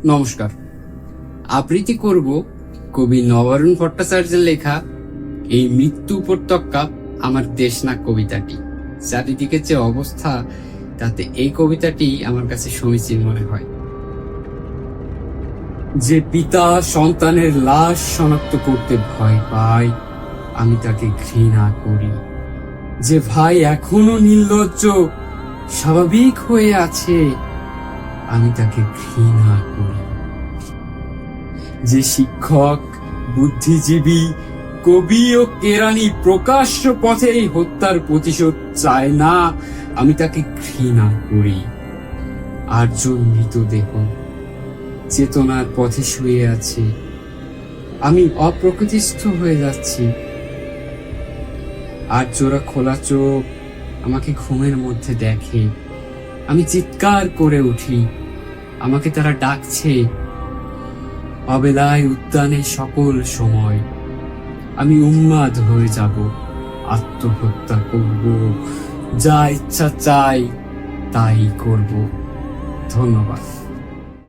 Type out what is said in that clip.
নমস্কার। আবৃত্তি করব কবি নবারুণ ভট্টাচার্যের লেখা এই মৃত্যু উপত্যকা আমার দেশ না কবিতাটি। চারিদিকে যে অবস্থা, তাতে এই কবিতাটি আমার কাছে সমীচীন মনে হয়। যে পিতা সন্তানের লাশ শনাক্ত করতে ভয় পায়, আমি তাকে ঘৃণা করি। যে ভাই এখনো নির্লজ্জ স্বাভাবিক হয়ে আছে, আমি তাকে ঘৃণা করি। যে শিক্ষক, বুদ্ধিজীবী, কবি ও কেরানি প্রকাশ্য পথে এই হত্যার প্রতিশোধ চায় না, আমি তাকে ঘৃণা করি। আটজন মৃতদেহ চেতনার পথে শুয়ে আছে, আমি অপ্রকৃতিস্থ হয়ে যাচ্ছি। আর জোড়া খোলা চোখ আমাকে ঘুমের মধ্যে দেখে, আমি চিৎকার করে উঠি, আমাকে তারা ডাকছে। অবেলায় উদ্যানে সকল সময় আমি উন্মাদ হয়ে যাব, আত্মহত্যা করব, যা ইচ্ছা চাই তাই করব। ধন্যবাদ।